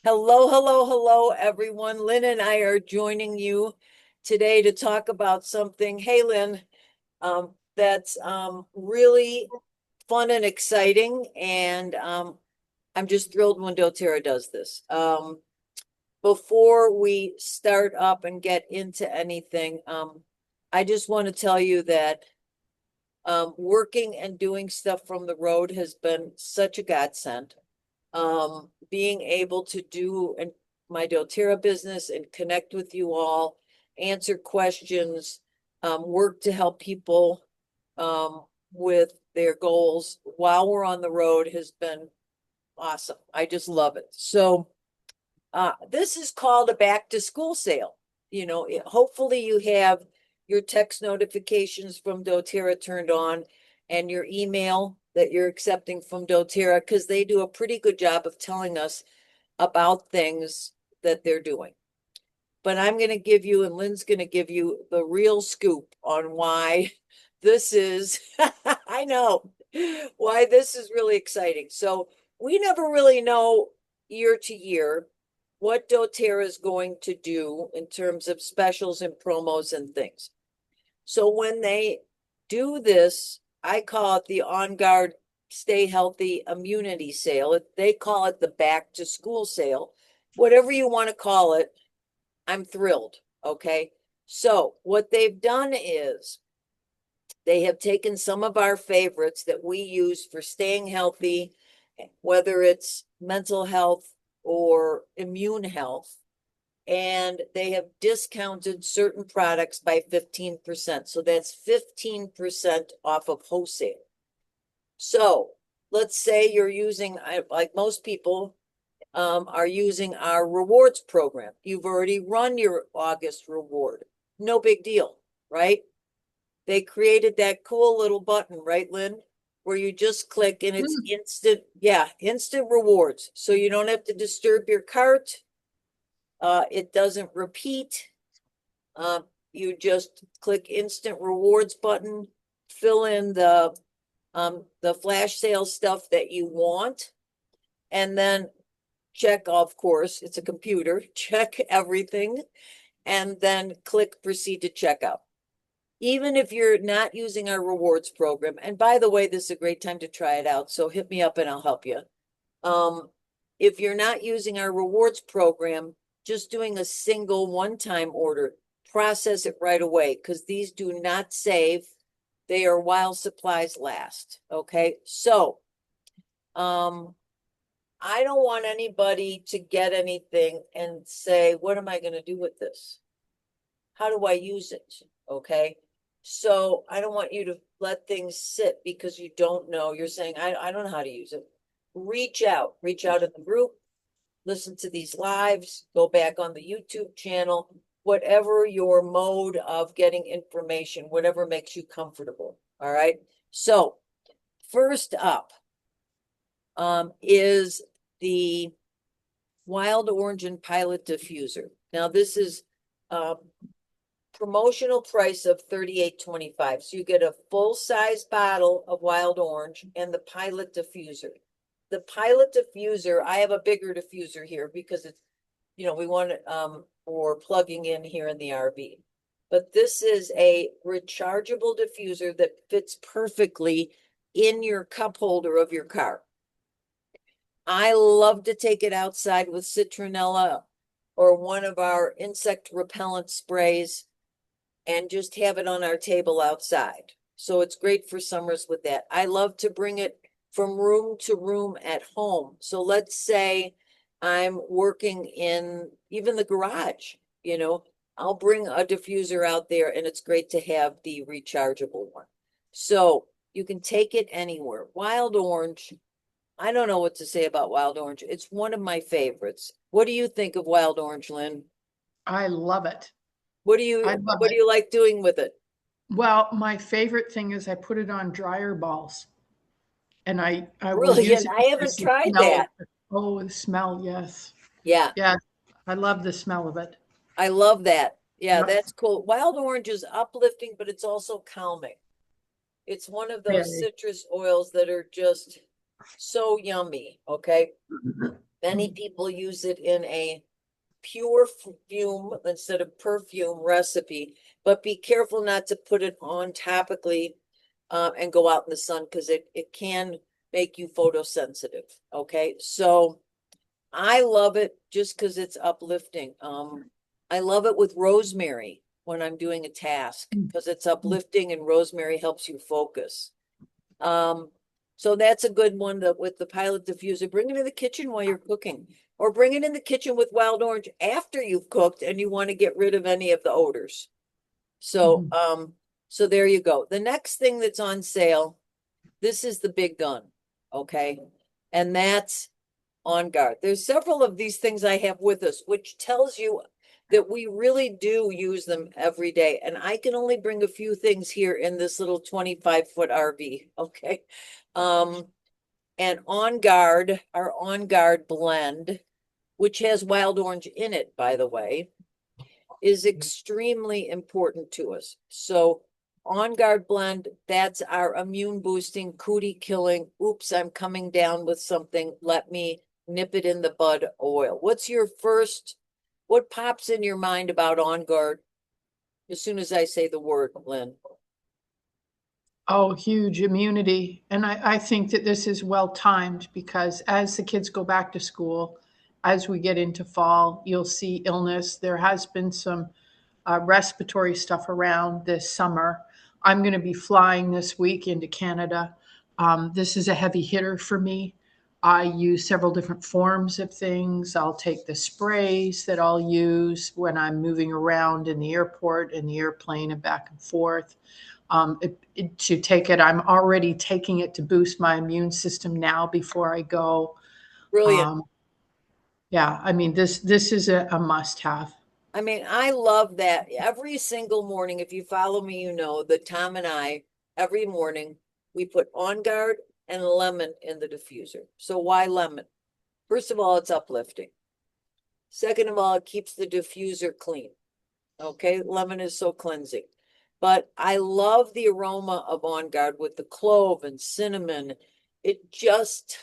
Hello, hello, hello, everyone. Lynn and I are joining you today to talk about something. Hey, Lynn, that's really fun and exciting, and I'm just thrilled when doTERRA does this. Before we start up and get into anything, I just want to tell you that working and doing stuff from the road has been such a godsend. Being able to do my doTERRA business and connect with you all, answer questions, work to help people with their goals while we're on the road has been awesome. I just love it. So this is called a back to school sale. Hopefully you have your text notifications from doTERRA turned on and your email that you're accepting from doTERRA because they do a pretty good job of telling us about things that they're doing. But I'm going to give you, and Lynn's going to give you the real scoop on why this is, I know, why this is really exciting. So we never really know year to year what doTERRA is going to do in terms of specials and promos and things. So when they do this, I call it the On Guard Stay Healthy Immunity Sale. They call it the back to school sale. Whatever you want to call it, I'm thrilled. Okay. So what they've done is they have taken some of our favorites that we use for staying healthy, whether it's mental health or immune health, and they have discounted certain products by 15%. So that's 15% off of wholesale. So let's say you're using, like most people are using our rewards program. You've already run your August reward. No big deal, right? They created that cool little button, right, Lynn? Where you just click and it's instant, yeah, instant rewards. So you don't have to disturb your cart. It doesn't repeat. You just click instant rewards button, fill in the flash sale stuff that you want, and then check, of course, it's a computer, check everything, and then click proceed to checkout. Even if you're not using our rewards program, and by the way, this is a great time to try it out, so hit me up and I'll help you. If you're not using our rewards program, just doing a single one-time order, process it right away because these do not save. They are while supplies last. Okay. So, I don't want anybody to get anything and say, what am I going to do with this? How do I use it? Okay. So I don't want you to let things sit because you don't know. You're saying, I don't know how to use it. Reach out in the group, listen to these lives, go back on the YouTube channel, whatever your mode of getting information, whatever makes you comfortable. All right. So first up is the Wild Orange and Pilot Diffuser. Now this is promotional price of $38.25. So you get a full size bottle of Wild Orange and the Pilot Diffuser. The Pilot Diffuser, I have a bigger diffuser here because it's, we want it for plugging in here in the RV. But this is a rechargeable diffuser that fits perfectly in your cup holder of your car. I love to take it outside with citronella or one of our insect repellent sprays and just have it on our table outside. So it's great for summers with that. I love to bring it from room to room at home. So let's say I'm working in even the garage, I'll bring a diffuser out there and it's great to have the rechargeable one. So you can take it anywhere. Wild Orange, I don't know what to say about Wild Orange. It's one of my favorites. What do you think of Wild Orange, Lynn? I love it. What do I you love what do it. you like doing with it? Well, my favorite thing is I put it on dryer balls and I will use Brilliant. it I haven't because the tried smell of that. it. Oh, the smell, yes. Yeah, Yes. I love the smell of it. I love that. Yeah, Yep. that's cool. Wild orange is uplifting, but it's also calming. It's one of those Very. citrus oils that are just so yummy. Okay. Many people use it in a pure fume instead of perfume recipe, but be careful not to put it on topically and go out in the sun because it can make you photosensitive. Okay, so I love it just because it's uplifting. I love it with rosemary when I'm doing a task because it's uplifting and rosemary helps you focus. So that's a good one that with the pilot diffuser. Bring it in the kitchen while you're cooking, or bring it in the kitchen with wild orange after you've cooked and you want to get rid of any of the odors. So, Mhm. so there you go. The next thing that's on sale, this is the big gun, okay? And that's On Guard. There's several of these things I have with us, which tells you that we really do use them every day. And I can only bring a few things here in this little 25-foot RV, okay? And On Guard, our On Guard blend, which has wild orange in it, by the way, is extremely important to us. So On Guard blend, that's our immune boosting, cootie killing. Oops, I'm coming down with something. Let me nip it in the bud oil. What pops in your mind about On Guard as soon as I say the word, Lynn? Oh, huge immunity. And I think that this is well timed because as the kids go back to school, as we get into fall, you'll see illness. There has been some respiratory stuff around this summer. I'm going to be flying this week into Canada. This is a heavy hitter for me. I use several different forms of things. I'll take the sprays that I'll use when I'm moving around in the airport, in the airplane, and back and forth. To take it, I'm already taking it to boost my immune system now before I go. Brilliant. Um, yeah, I mean this is a must have. I mean, I love that. Every single morning, if you follow me, you know that Tom and I, every morning, we put On Guard and lemon in the diffuser. So why lemon? First of all, it's uplifting. Second of all, it keeps the diffuser clean. Okay, lemon is so cleansing. But I love the aroma of On Guard with the clove and cinnamon. It just,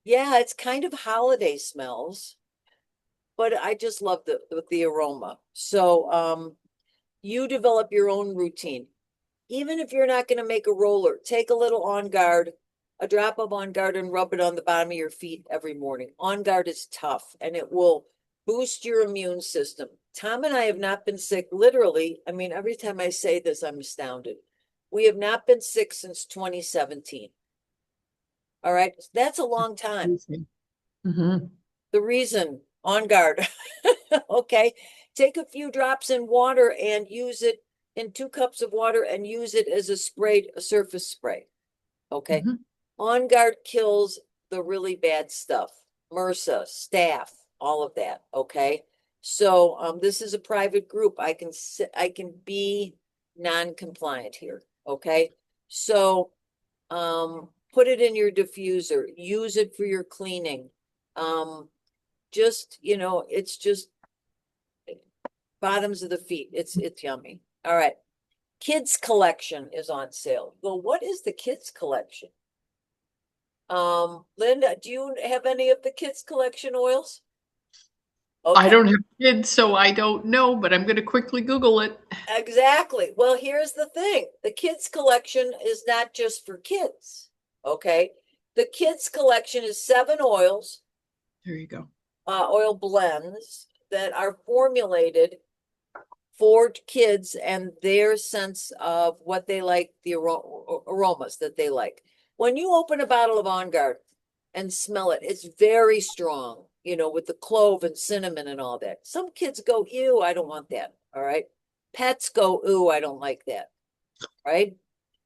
yeah, it's kind of holiday smells, but I just love the aroma. So you develop your own routine. Even if you're not going to make a roller, take a little On Guard, a drop of On Guard, and rub it on the bottom of your feet every morning. On Guard is tough and it will boost your immune system. Tom and I have not been sick, literally. I mean, every time I say this, I'm astounded. We have not been sick since 2017. All right. That's a long time. Mm-hmm. The reason, On Guard. Okay. Take a few drops in water and use it in 2 cups of water and use it as a surface spray. Okay. Mm-hmm. On Guard kills the really bad stuff. MRSA, staph, all of that. Okay. So this is a private group. I can be non-compliant here. Okay. So put it in your diffuser. Use it for your cleaning. Just, it's just bottoms of the feet. It's yummy. All right. Kids collection is on sale. Well, what is the kids collection? Linda, do you have any of the kids collection oils? I Okay, don't have kids, so I don't know, but I'm going to quickly Google it. exactly. Well, here's the thing. The kids collection is not just for kids. Okay. The kids collection is 7 oils, There you go. oil blends that are formulated for kids and their sense of what they like, the aromas that they like. When you open a bottle of On Guard and smell it, it's very strong, with the clove and cinnamon and all that. Some kids go, ew, I don't want that. All right. Pets go, ooh, I don't like that. Right.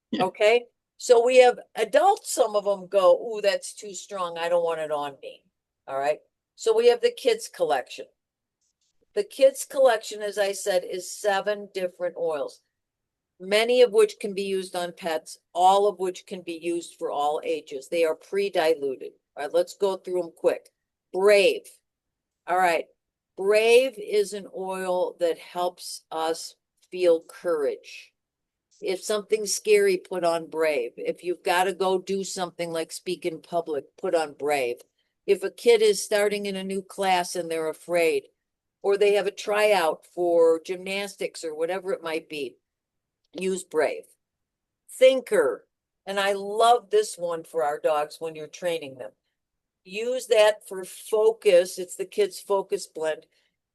Yeah. Okay. So we have adults, some of them go, ooh, that's too strong. I don't want it on me. All right. So we have the kids collection. The kids collection, as I said, is 7 different oils, many of which can be used on pets, all of which can be used for all ages. They are pre-diluted. All right, let's go through them quick. Brave. All right. Brave is an oil that helps us feel courage. If something's scary, put on Brave. If you've got to go do something like speak in public, put on Brave. If a kid is starting in a new class and they're afraid, or they have a tryout for gymnastics or whatever it might be, use Brave. Thinker, and I love this one for our dogs when you're training them. Use that for focus. It's the kids' focus blend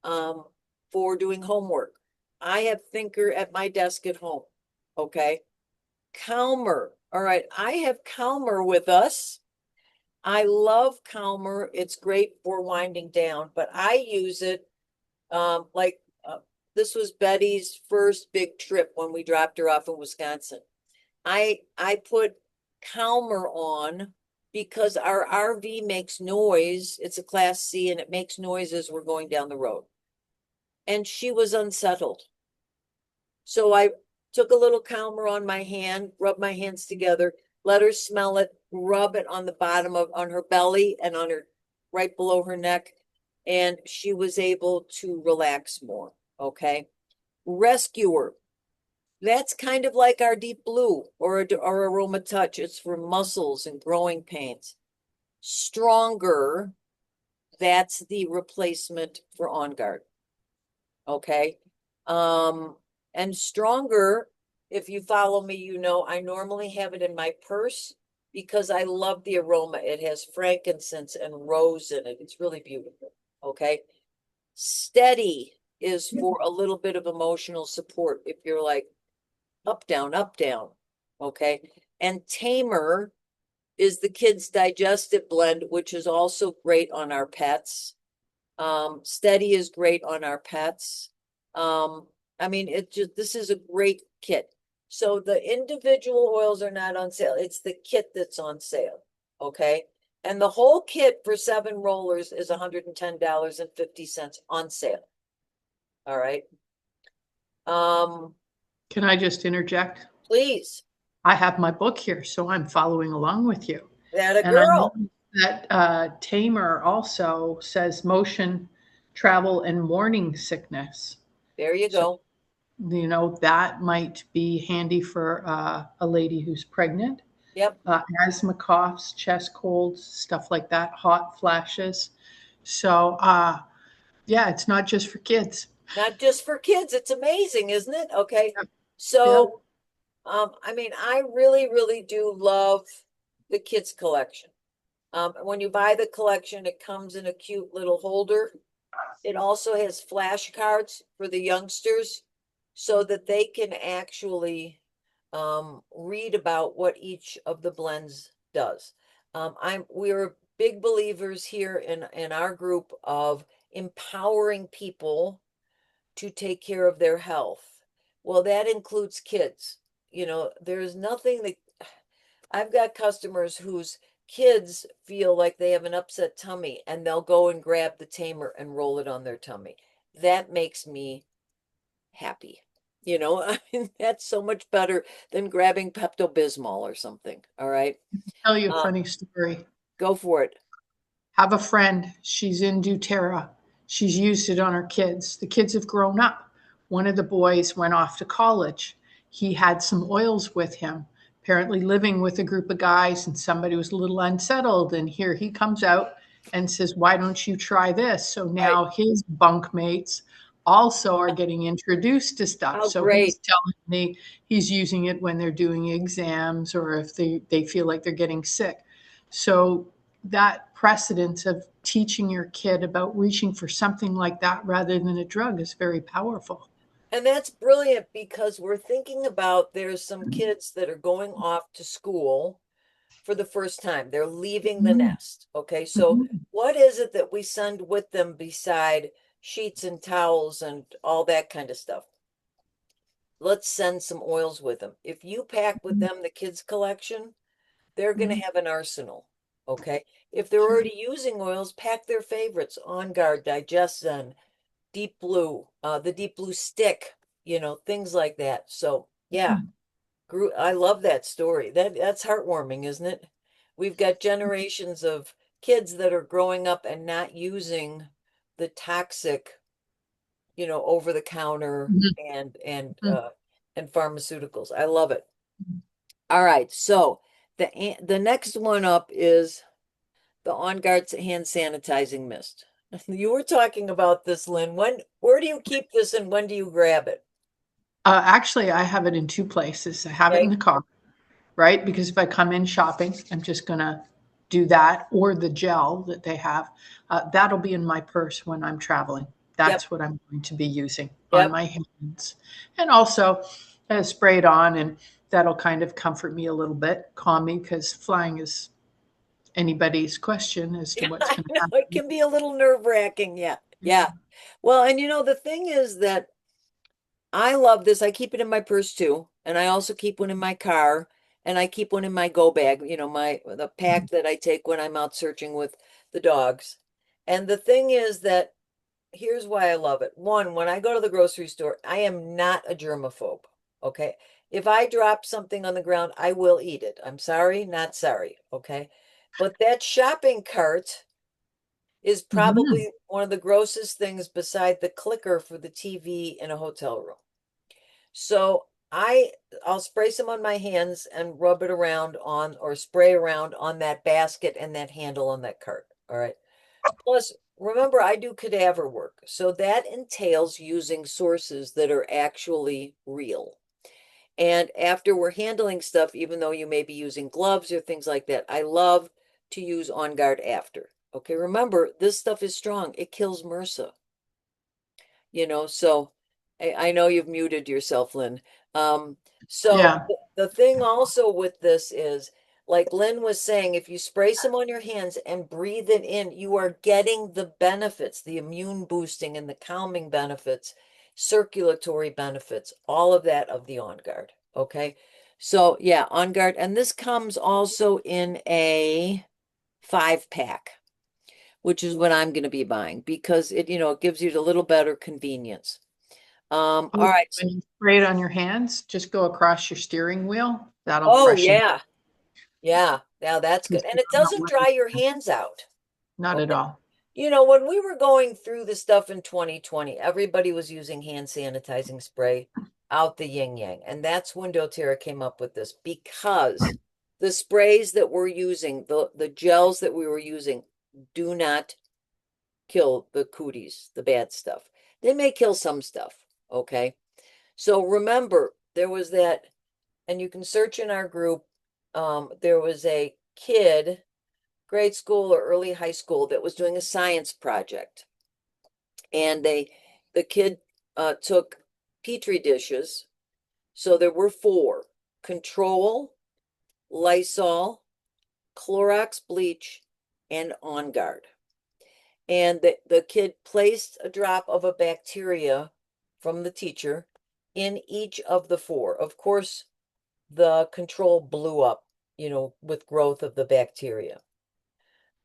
for doing homework. I have Thinker at my desk at home. Okay. Calmer. All right. I have Calmer with us. I love Calmer. It's great for winding down, but I use it like this was Betty's first big trip when we dropped her off in Wisconsin. I put Calmer on because our RV makes noise. It's a class C and it makes noise as we're going down the road. And she was unsettled. So I took a little Calmer on my hand, rubbed my hands together, let her smell it, rub it on the bottom of on her belly and on her right below her neck. And she was able to relax more. Okay. Rescuer. That's kind of like our Deep Blue or Aroma Touch. It's for muscles and growing pains. Stronger, that's the replacement for On Guard. Okay. Um, and Stronger, if you follow me, you know I normally have it in my purse because I love the aroma. It has frankincense and rose in it. It's really beautiful. Okay. Steady is for a little bit of emotional support if you're like, up, down, up, down. Okay. And Tamer is the kids' digestive blend, which is also great on our pets. Steady is great on our pets. I mean, this is a great kit. So the individual oils are not on sale. It's the kit that's on sale. Okay. And the whole kit for 7 rollers is $110.50 on sale. All right. Can I just interject? Please. I have my book here, so I'm following along with you. That a And I know girl. that Tamer also says motion, travel, and morning sickness. There you So, go. that might be handy for a lady who's pregnant. Yep. Asthma, coughs, chest colds, stuff like that, hot flashes. So, yeah, it's not just for kids. Not just for kids. It's amazing, isn't it? Okay. Yep. Yep. So, I mean, I really, really do love the kids collection. When you buy the collection, it comes in a cute little holder. It also has flashcards for the youngsters so that they can actually read about what each of the blends does. We're big believers here in our group of empowering people to take care of their health. Well, that includes kids. There's nothing that I've got customers whose kids feel like they have an upset tummy and they'll go and grab the tamer and roll it on their tummy. That makes me happy. I mean, that's so much better than grabbing Pepto-Bismol or something. All right. Tell you a Uh, funny story. go for it. Have a friend. She's in doTERRA. She's used it on her kids. The kids have grown up. One of the boys went off to college. He had some oils with him, apparently living with a group of guys, and somebody was a little unsettled. And here he comes out and says, "Why don't you try this?" So Right. now his bunkmates also are getting introduced to stuff. Oh, So he's great. telling me he's using it when they're doing exams or if they feel like they're getting sick. So that precedence of teaching your kid about reaching for something like that rather than a drug is very powerful. And that's brilliant because we're thinking about there's some kids that are going off to school for the first time. They're leaving the Mhm. nest. Okay. So Mhm. what is it that we send with them beside sheets and towels and all that kind of stuff? Let's send some oils with them. If you pack with them the kids collection, they're going to Mhm. have an arsenal. Okay. If they're Sure. already using oils, pack their favorites: On Guard, Digest Zen, Deep Blue, the Deep Blue stick, things like that. So yeah, Mhm. I love that story. That's heartwarming, isn't it? We've got generations of kids that are growing up and not using the toxic, over the counter Mhm. and pharmaceuticals. I love it. All right, so the next one up is the On Guard hand sanitizing mist. You were talking about this, Lynn. Where do you keep this and when do you grab it? Actually, I have it in two places. I have it in Okay. the car, right? Because if I come in shopping, I'm just going to do that, or the gel that they have. That'll be in my purse when I'm traveling. Yep. That's what I'm going to be using on Yep. my hands. And also spray it on, and that'll kind of comfort me a little bit, calm me, because flying is anybody's question as to what's I going to know it happen. can be a little nerve-wracking. Yeah. Yeah. Well, and the thing is that I love this. I keep it in my purse too, and I also keep one in my car, and I keep one in my go bag, the pack that I take when I'm out searching with the dogs. And the thing is that here's why I love it. One, when I go to the grocery store, I am not a germaphobe. Okay. If I drop something on the ground, I will eat it. I'm sorry, not sorry. Okay. But that shopping cart is Mhm. probably one of the grossest things beside the clicker for the TV in a hotel room. So I'll spray some on my hands and rub it around on or spray around on that basket and that handle on that cart. All right. Plus, remember, I do cadaver work. So that entails using sources that are actually real. And after we're handling stuff, even though you may be using gloves or things like that, I love to use On Guard after. Okay, remember, this stuff is strong. It kills MRSA. So I know you've muted yourself, Lynn. Um, so Yeah. the thing also with this is, like Lynn was saying, if you spray some on your hands and breathe it in, you are getting the benefits, the immune boosting and the calming benefits, circulatory benefits, all of that of the On Guard. Okay. So yeah, On Guard. And this comes also in a 5 pack, which is what I'm going to be buying because it gives you a little better convenience. All right. When you spray it on your hands, just go across your steering wheel. That'll Oh freshen. yeah. Yeah. Now that's good. Because And you it don't know doesn't what dry your hands out. not at Okay. all. When we were going through the stuff in 2020, everybody was using hand sanitizing spray out the yin yang. And that's when doTERRA came up with this because the sprays that we're using, the gels that we were using, do not kill the cooties, the bad stuff. They may kill some stuff. Okay. So remember, there was that, and you can search in our group. There was a kid, grade school or early high school, that was doing a science project, and the kid took petri dishes. So there were four: Control, Lysol, Clorox bleach, and On Guard. And the kid placed a drop of a bacteria from the teacher in each of the four. Of course, the control blew up, with growth of the bacteria.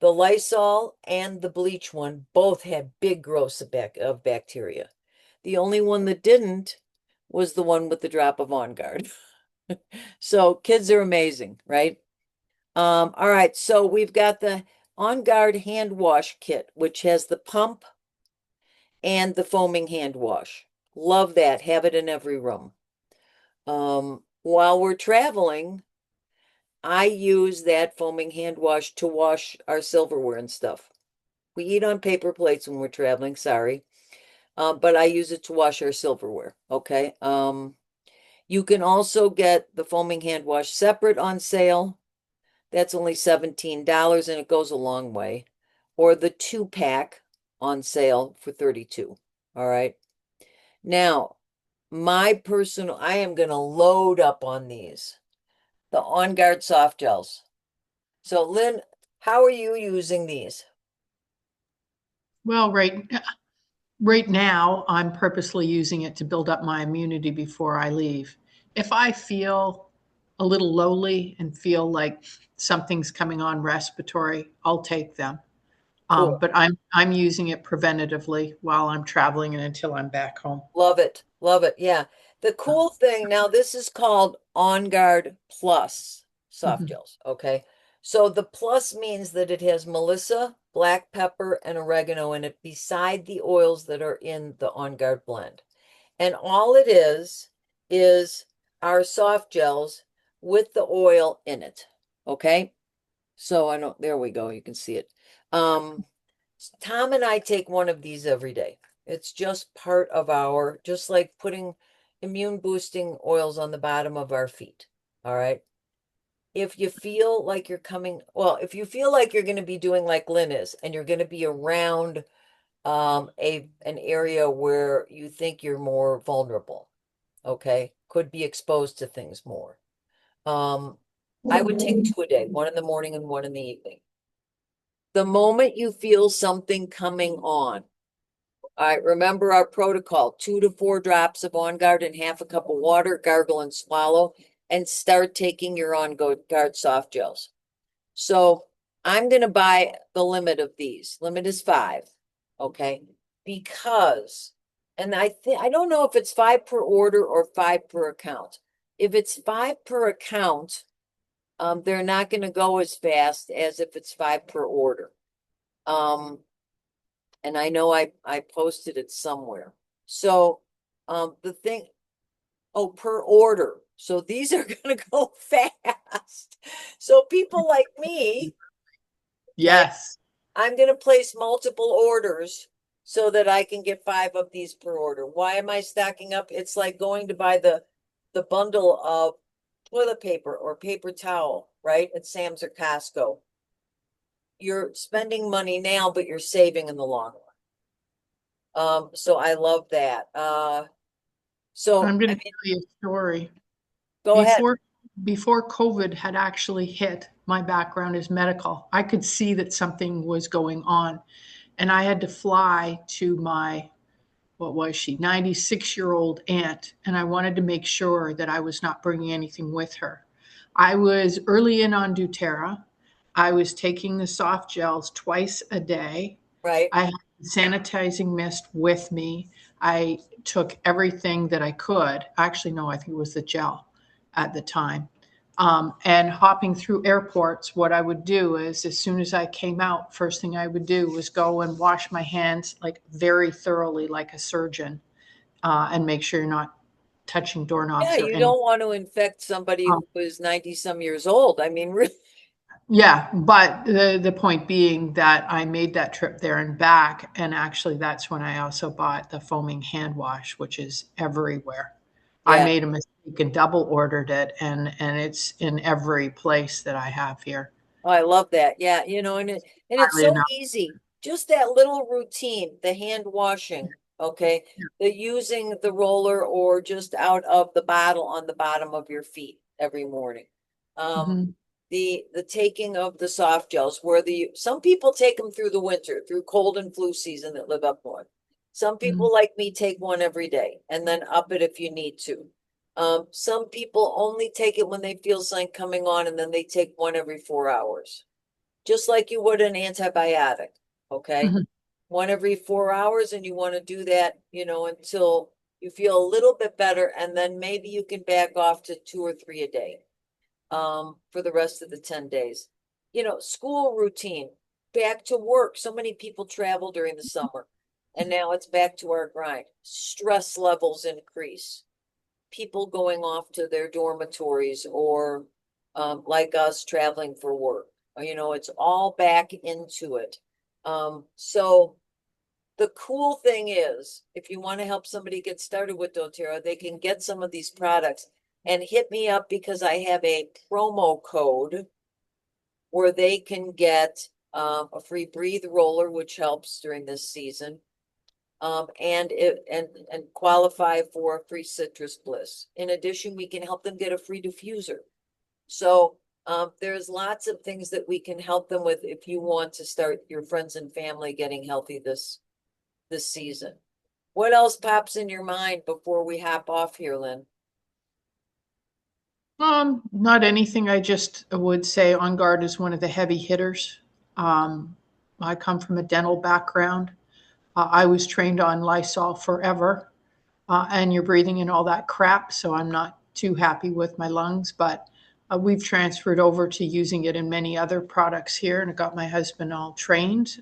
The Lysol and the bleach one both had big growths of bacteria. The only one that didn't was the one with the drop of On Guard. So kids are amazing, right? All right, so we've got the On Guard hand wash kit, which has the pump and the foaming hand wash. Love that. Have it in every room. While we're traveling, I use that foaming hand wash to wash our silverware and stuff. We eat on paper plates when we're traveling, sorry. But I use it to wash our silverware. Okay. You can also get the foaming hand wash separate on sale. That's only $17 and it goes a long way. Or the 2 pack on sale for 32. All right. Now, I am going to load up on these, the On Guard soft gels. So, Lynn, how are you using these? Well, right now, I'm purposely using it to build up my immunity before I leave. If I feel a little lowly and feel like something's coming on respiratory, I'll take them. Cool. But I'm using it preventatively while I'm traveling and until I'm back home. Love it. Love it. Yeah. The cool thing now, this is called On Guard Plus soft Mhm. gels. Okay. So the plus means that it has Melissa, black pepper, and oregano in it beside the oils that are in the On Guard blend. And all it is our soft gels with the oil in it. Okay. So I don't, there we go. You can see it. Um, Tom and I take one of these every day. It's just part of our, just like putting immune boosting oils on the bottom of our feet. All right. If you feel like you're coming, well, if you feel like you're going to be doing like Lynn is, and you're going to be around an area where you think you're more vulnerable, okay, could be exposed to things more. Um, I would take two a day, one in the morning and one in the evening. The moment you feel something coming on, all right, remember our protocol, 2 to 4 drops of On Guard and half a cup of water, gargle and swallow, and start taking your On Guard soft gels. So I'm going to buy the limit of these. Limit is 5. Okay. Because, and I don't know if it's 5 per order or 5 per account. If it's 5 per account, they're not going to go as fast as if it's 5 per order. Um, and I know I posted it somewhere. So, the thing, oh, per order. So these are going to go fast. So people like me, okay, Yes. I'm going to place multiple orders so that I can get 5 of these per order. Why am I stacking up? It's like going to buy the bundle of toilet paper or paper towel, right? At Sam's or Costco. You're spending money now, but you're saving in the long run. So I love that. So I'm going I to mean, tell you a story. go ahead. Before COVID had actually hit, my background is medical. I could see that something was going on, and I had to fly to my, what was she, 96-year-old aunt, and I wanted to make sure that I was not bringing anything with her. I was early in on doTERRA. I was taking the soft gels twice a day. Right. I had sanitizing mist with me. I took everything that I could. Actually, no, I think it was the gel at the time. And hopping through airports, what I would do is as soon as I came out, first thing I would do was go and wash my hands like very thoroughly, like a surgeon, and make sure you're not touching Yeah, doorknobs or you anything. don't want to infect somebody who is 90 some years old. I mean, really. Yeah, but the point being that I made that trip there and back, and actually that's when I also bought the foaming hand wash, which is everywhere. I Yeah. made a mistake and double ordered it, and it's in every place that I have here. Oh, I love that. Yeah, and it's Oddly so enough. easy. Just that little routine, the hand washing, okay? The using the roller or just out of the bottle on the bottom of your feet every morning. Um, Mhm, the taking of the soft gels where some people take them through the winter, through cold and flu season that live up north. Some mhm, people like me take one every day and then up it if you need to. Some people only take it when they feel something coming on and then they take one every 4 hours, just like you would an antibiotic. Okay. mhm, One every 4 hours, and you want to do that, until you feel a little bit better, and then maybe you can back off to 2 or 3 a day, for the rest of the 10 days. School routine, back to work. So many people travel during the summer, and now it's back to our grind. Stress levels increase, people going off to their dormitories or like us traveling for work. It's all back into it. So the cool thing is, if you want to help somebody get started with doTERRA, they can get some of these products and hit me up because I have a promo code where they can get a free breathe roller, which helps during this season, and qualify for a free citrus bliss. In addition, we can help them get a free diffuser. So there's lots of things that we can help them with if you want to start your friends and family getting healthy this season. What else pops in your mind before we hop off here, Lynn? Not anything. I just would say On Guard is one of the heavy hitters. Um, I come from a dental background. I was trained on Lysol forever, and you're breathing in all that crap, so I'm not too happy with my lungs. But we've transferred over to using it in many other products here, and I got my husband all trained.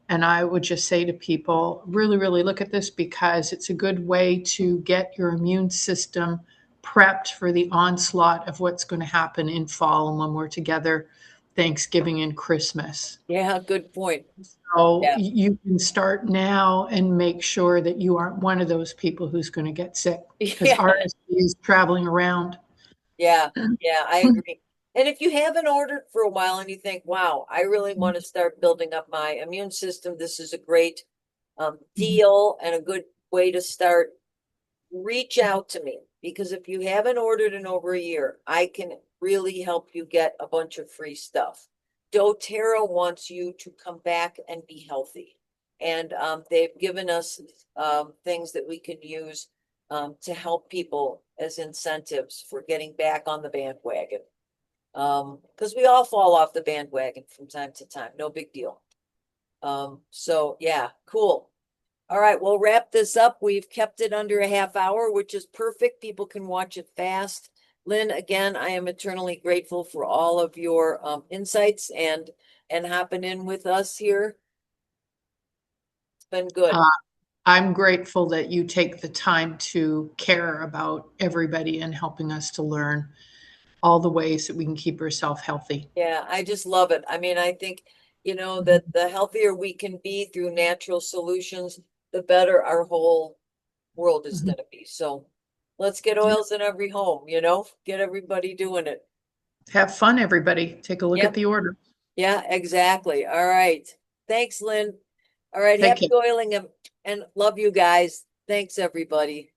And I would just say to people, really, really look at this because it's a good way to get your immune system prepped for the onslaught of what's going to happen in fall and when we're together Thanksgiving and Christmas. Yeah, good point. So Yeah. you can start now and make sure that you aren't one of those people who's going to get sick because Yeah. RSV is traveling around. Yeah, yeah, I agree. And if you haven't ordered for a while and you think, wow, I really want to start building up my immune system, this is a great deal and a good way to start. Reach out to me because if you haven't ordered in over a year, I can really help you get a bunch of free stuff. doTERRA wants you to come back and be healthy. And they've given us things that we can use to help people as incentives for getting back on the bandwagon. Because we all fall off the bandwagon from time to time, no big deal. So yeah, cool. All right, we'll wrap this up. We've kept it under a half hour, which is perfect. People can watch it fast. Lynn, again, I am eternally grateful for all of your insights and hopping in with us here. It's been good. Uh, I'm grateful that you take the time to care about everybody and helping us to learn all the ways that we can keep ourselves healthy. Yeah, I just love it. I mean, I think, that the healthier we can be through natural solutions, the better our whole world is Mhm. going to be. So let's get Yeah. oils in every home, get everybody doing it. Have fun, everybody. Take a look at Yep. the order. Yeah, exactly. All right. Thanks, Lynn. All right. Take Happy care. oiling and love you guys. Thanks, everybody.